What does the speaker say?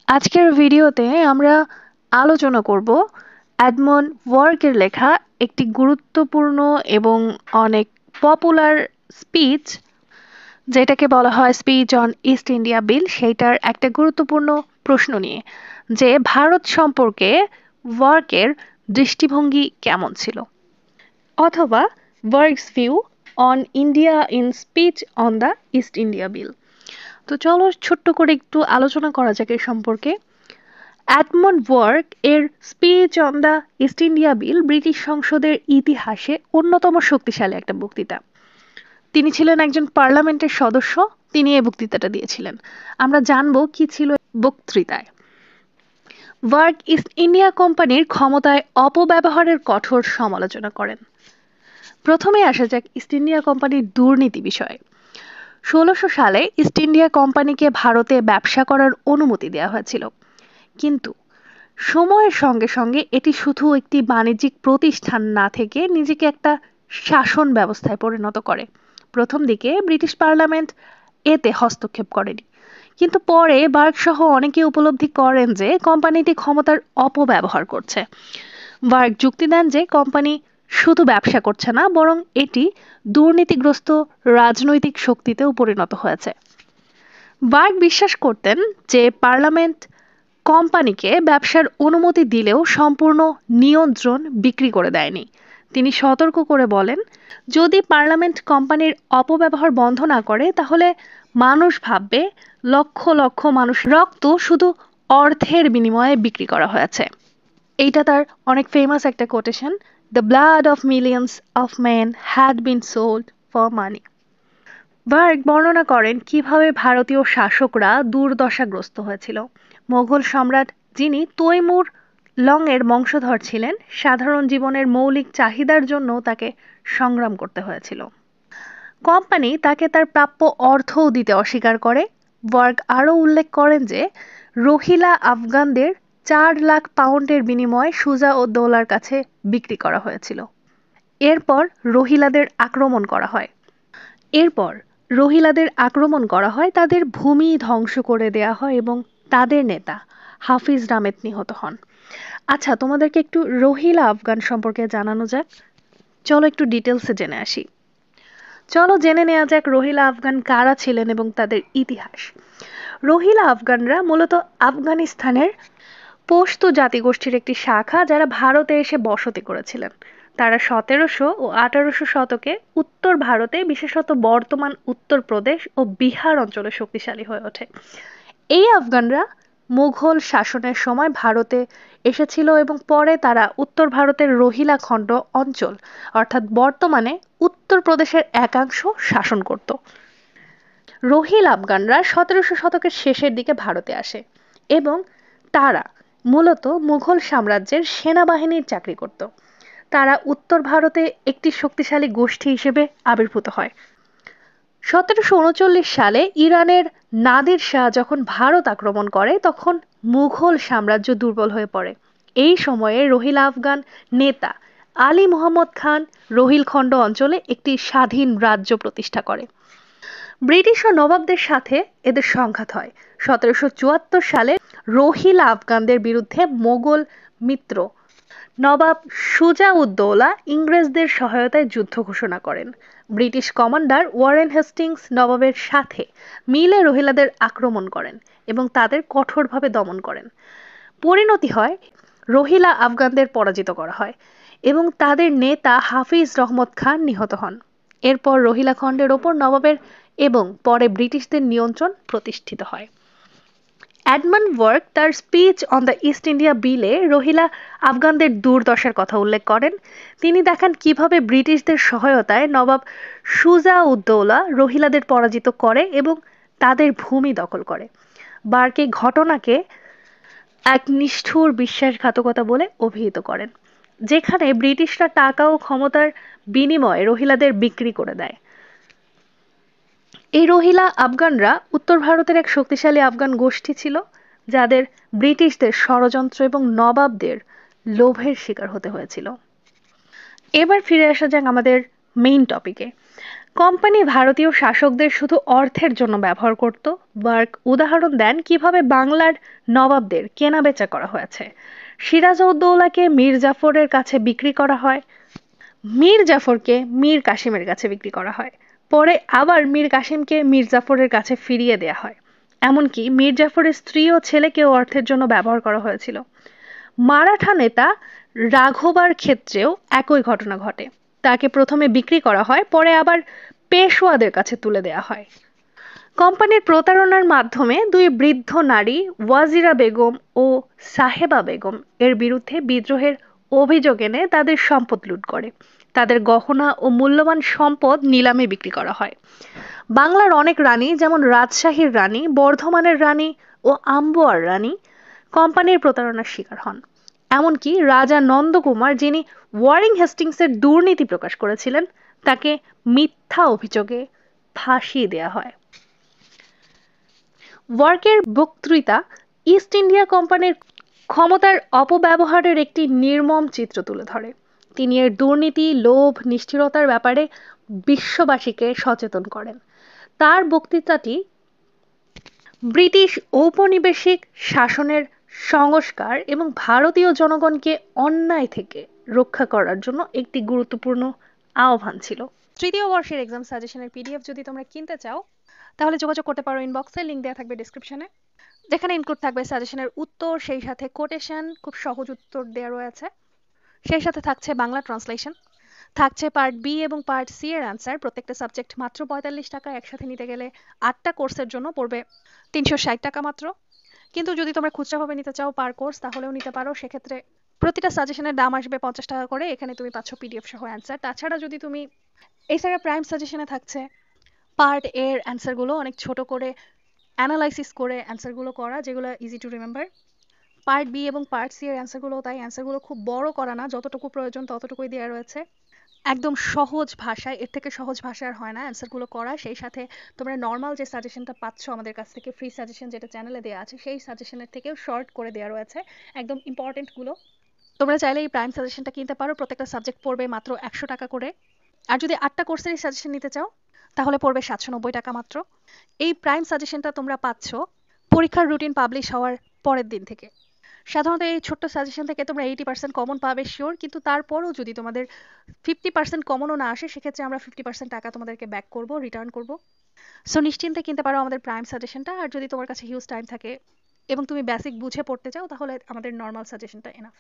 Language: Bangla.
আজকের ভিডিওতে আমরা আলোচনা করব এডমন্ড ওয়ার্কের লেখা একটি গুরুত্বপূর্ণ এবং অনেক পপুলার স্পিচ, যেটাকে বলা হয় স্পিচ অন ইস্ট ইন্ডিয়া বিল। সেইটার একটা গুরুত্বপূর্ণ প্রশ্ন নিয়ে, যে ভারত সম্পর্কে ওয়ার্কের দৃষ্টিভঙ্গি কেমন ছিল, অথবা Burke's view on India in speech on the East India Bill. তো চলো ছোট্ট করে একটু আলোচনা করা যাক এর সম্পর্কে। এডমন্ড ওয়ার্ক এর speech on the East India bill British সংসদের ইতিহাসে অন্যতম শক্তিশালী একটা বক্তৃতা। তিনি ছিলেন একজন পার্লামেন্টের সদস্য, তিনি এই বক্তৃতাটা দিয়েছিলেন। আমরা জানবো কি ছিল বক্তৃতায়। ওয়ার্ক ইস্ট ইন্ডিয়া কোম্পানির ক্ষমতায় অপব্যবহারের কঠোর সমালোচনা করেন। প্রথমে আসা যাক ইস্ট ইন্ডিয়া কোম্পানির দুর্নীতি বিষয়ে। 1600 সালে ইস্ট ইন্ডিয়া কোম্পানিকে ভারতে ব্যবসা করার অনুমতি দেওয়া হয়েছিল, কিন্তু সময়ের সঙ্গে সঙ্গে এটি শুধু একটি বাণিজ্যিক প্রতিষ্ঠান না থেকে নিজেকে একটা শাসন ব্যবস্থায় পরিণত করে। প্রথম দিকে ব্রিটিশ পার্লামেন্ট এতে হস্তক্ষেপ করেনি, কিন্তু পরে বার্গ সহ অনেকে উপলব্ধি করেন যে কোম্পানিটি ক্ষমতার অপব্যবহার করছে। বার্গ যুক্তি দেন যে কোম্পানি শুধু ব্যবসা করছে না, বরং এটি দুর্নীতিগ্রস্ত রাজনৈতিক শক্তিতেও পরিণত হয়েছে। বার্গ বিশ্বাস করতেন যে পার্লামেন্ট কোম্পানিকে ব্যবসার অনুমতি দিলেও সম্পূর্ণ নিয়ন্ত্রণ বিক্রি করে দেয়নি। তিনি সতর্ক করে বলেন, যদি পার্লামেন্ট কোম্পানির অপব্যবহার বন্ধ না করে তাহলে মানুষ ভাববে লক্ষ লক্ষ মানুষ রক্ত শুধু অর্থের বিনিময়ে বিক্রি করা হয়েছে। এইটা তার অনেক ফেমাস একটা quotation, the blood of millions of men had been sold for money. Berg বর্ণনা করেন কিভাবে ভারতীয় শাসকরা দুর্দশাগ্রস্ত হয়েছিল। মোগল সম্রাট, যিনি তৈমুর লংয়ের বংশধর ছিলেন, সাধারণ জীবনের মৌলিক চাহিদার জন্য তাকে সংগ্রাম করতে হয়েছিল। কোম্পানি তাকে তার প্রাপ্য অর্থও দিতে অস্বীকার করে। বার্গ আরও উল্লেখ করেন যে রোহিলা আফগানদের 4 লাখ পাউন্ডের বিনিময়ে সুজা ও দৌলার কাছে বিক্রি করা হয়েছিল। এরপর রোহিলাদের আক্রমণ করা হয়, তাদের ভূমি ধ্বংস করে দেয়া হয় এবং তাদের নেতা হাফিজ রামেত নিহত হন। আচ্ছা, তোমাদেরকে একটু রোহিলা আফগান সম্পর্কে জানানো যাক। চলো একটু ডিটেলসে জেনে আসি। চলো জেনে নেওয়া যাক রোহিলা আফগান কারা ছিলেন এবং তাদের ইতিহাস। রোহিলা আফগানরা মূলত আফগানিস্তানের পশতু জাতিগোষ্ঠীর একটি শাখা, যারা ভারতে এসে বসতি করেছিলেন। তারা 1700 ও 1800 শতকে উত্তর ভারতে, বিশেষত বর্তমান উত্তরপ্রদেশ ও বিহার অঞ্চলে শক্তিশালী হয়ে ওঠে। এই আফগানরা মুঘল শাসনের সময় ভারতে এসেছিল এবং পরে তারা উত্তর ভারতের রোহিলা খণ্ড অঞ্চল, অর্থাৎ বর্তমানে উত্তরপ্রদেশের একাংশ শাসন করত। রোহিলা আফগানরা 1700 শতকের শেষের দিকে ভারতে আসে এবং তারা মূলত মুঘল সাম্রাজ্যের সেনাবাহিনীর চাকরি করত। তারা উত্তর ভারতে একটি শক্তিশালী গোষ্ঠী হিসেবে আবির্ভূত হয়। 1739 সালে ইরানের নাদির শাহ যখন ভারত আক্রমণ করে, তখন মুঘল সাম্রাজ্য দুর্বল হয়ে পড়ে। এই সময়ে রোহিলা আফগান নেতা আলী মোহাম্মদ খান রোহিলখণ্ড অঞ্চলে একটি স্বাধীন রাজ্য প্রতিষ্ঠা করে। ব্রিটিশ ও নবাবদের সাথে এদের সংঘাত হয়। 1774 সালে রোহিলা আফগানদের বিরুদ্ধে মোগল মিত্র নবাব সুজা-উদ-দৌলা ইংরেজদের সহায়তায় যুদ্ধ ঘোষণা করেন। ব্রিটিশ কমান্ডার ওয়ারেন হেস্টিংস নবাবের সাথে মিলে রোহিলাদের আক্রমণ করেন এবং তাদের কঠোরভাবে দমন করেন। পরিণতি হয় রোহিলা আফগানদের পরাজিত করা হয় এবং তাদের নেতা হাফিজ রহমত খান নিহত হন। এরপর রোহিলা খণ্ডের ওপর নবাবের এবং পরে ব্রিটিশদের নিয়ন্ত্রণ প্রতিষ্ঠিত হয়। এডমন্ড ওয়ার্ক তার speech on the East India বিলে রোহিলা আফগানদের দুর্দশার কথা উল্লেখ করেন। তিনি দেখান কিভাবে ব্রিটিশদের সহায়তায় নবাব সুজা-উদ-দৌলা রোহিলাদের পরাজিত করে এবং তাদের ভূমি দখল করে। বার্গ এই ঘটনাকে এক নিষ্ঠুর বিশ্বাসঘাতকতা বলে অভিহিত করেন, যেখানে ব্রিটিশরা টাকা ও ক্ষমতার বিনিময়ে রোহিলাদের বিক্রি করে দেয়। এই রোহিলা আফগানরা উত্তর ভারতের এক শক্তিশালী আফগান গোষ্ঠী ছিল, যাদের ব্রিটিশদের ষড়যন্ত্র এবং নবাবদের লোভের শিকার হতে হয়েছিল। এবার ফিরে আসা যাক আমাদের মেইন টপিকে। কোম্পানি ভারতীয় শাসকদের শুধু অর্থের জন্য ব্যবহার করত। বার্ক উদাহরণ দেন কিভাবে বাংলার নবাবদের কেনাবেচা করা হয়েছে। সিরাজউদ্দৌলাকে মীর জাফরের কাছে বিক্রি করা হয়, মীর জাফরকে মীর কাসিমের কাছে বিক্রি করা হয়, পরে আবার মীর কাসিমকে মীর জাফরের কাছে ফিরিয়ে দেয়া হয়। এমনকি মীর জাফরের স্ত্রী ও ছেলেকেও অর্থের জন্য ব্যবহার করা হয়েছিল। মারাঠা নেতা রাঘবার ক্ষেত্রেও একই ঘটনা ঘটে। তাকে প্রথমে বিক্রি করা হয়, পরে আবার পেশওয়াদের কাছে তুলে দেয়া হয়। কোম্পানির প্রতারণার মাধ্যমে দুই বৃদ্ধ নারী ওয়াজিরা বেগম ও সাহেবা বেগম এর বিরুদ্ধে বিদ্রোহের অভিযোগ এনে তাদের সম্পদ লুট করে। তাদের গহনা ও মূল্যবান সম্পদ নিলামে বিক্রি করা হয়। বাংলার অনেক রানী, যেমন রাজশাহীর রানী, বর্ধমানের রানী ও আম্বুয়ার রানী কোম্পানির প্রতারণার শিকার হন। এমনকি রাজা নন্দকুমার, যিনি ওয়ারিং হেস্টিংসের দুর্নীতি প্রকাশ করেছিলেন, তাকে মিথ্যা অভিযোগে ফাঁসিয়ে দেয়া হয়। ওয়ার্কের বক্তৃতা ইস্ট ইন্ডিয়া কোম্পানির ক্ষমতার অপব্যবহারের একটি নির্মম চিত্র তুলে ধরে। তিনি এর দুর্নীতি, লোভ, নিষ্ঠুরতার ব্যাপারে বিশ্ববাসীকে সচেতন করেন। তার বক্তৃতাটি ব্রিটিশ ঔপনিবেশিক শাসনের সংস্কার এবং ভারতীয় জনগণকে অন্যায় থেকে রক্ষা করার জন্য একটি গুরুত্বপূর্ণ আহ্বান ছিল। তৃতীয় বর্ষের এক্সাম সাজেশনের পিডিএফ যদি তোমরা কিনতে চাও তাহলে যোগাযোগ করতে পারো ইনবক্সে, লিংক দেওয়া থাকবে ডেসক্রিপশনে, যেখানে ইনক্লুড থাকবে সাজেশনের উত্তর, সেই সাথে কোটেশন, খুব সহজ উত্তর দেওয়া রয়েছে, সেই সাথে থাকছে বাংলা ট্রান্সলেশন, থাকছে পার্ট বি এবং পার্ট সি এর অ্যান্সার। প্রত্যেকটা সাবজেক্ট মাত্র 45 টাকা। একসাথে নিতে গেলে 8টা কোর্সের জন্য পড়বে 360 টাকা মাত্র। কিন্তু যদি তোমরা খুচরাভাবে নিতে চাও পার কোর্স তাহলেও নিতে পারো। সেক্ষেত্রে প্রতিটা সাজেশনের দাম আসবে 50 টাকা করে। এখানে তুমি পাচ্ছ পিডিএফ সহ অ্যান্সার। তাছাড়া যদি তুমি এছাড়া প্রাইম সাজেশনে থাকছে পার্ট এর অ্যান্সারগুলো অনেক ছোট করে অ্যানালাইসিস করে অ্যান্সারগুলো করা, যেগুলো easy to remember. Part B এবং পার্ট সি এর অ্যান্সারগুলো তাই অ্যান্সারগুলো খুব বড় করা না, যতটুকু প্রয়োজন ততটুকুই দেওয়া রয়েছে। একদম সহজ ভাষায়, এর থেকে সহজ ভাষায় আর হয় না অ্যান্সারগুলো করা। সেই সাথে তোমরা নর্মাল যে সাজেশনটা পাচ্ছ আমাদের কাছ থেকে, ফ্রি সাজেশন যেটা চ্যানেলে দেওয়া আছে, সেই সাজেশনের থেকেও শর্ট করে দেওয়া রয়েছে একদম ইম্পর্টেন্টগুলো। তোমরা চাইলে এই প্রাইম সাজেশনটা কিনতে পারো। প্রত্যেকটা সাবজেক্ট পড়বে মাত্র 100 টাকা করে। আর যদি 8টা কোর্সেরই সাজেশন নিতে চাও তাহলে পড়বে 790 টাকা মাত্র। এই প্রাইম সাজেশনটা তোমরা পাচ্ছ পরীক্ষার রুটিন পাবলিশ হওয়ার পরের দিন থেকে। সাধারণত এই ছোট্ট সাজেশন থেকে তোমরা 80% কমন পাবে শিওর, কিন্তু তারপরও যদি তোমাদের 50% কমনও না আসে সেক্ষেত্রে আমরা 50% টাকা তোমাদেরকে ব্যাক করব, রিটার্ন করব। সো নিশ্চিন্তে কিনতে পারো আমাদের প্রাইম সাজেশনটা। আর যদি তোমার কাছে হিউজ টাইম থাকে এবং তুমি বেসিক বুঝে পড়তে চাও তাহলে আমাদের নর্মাল সাজেশনটা এনাফ।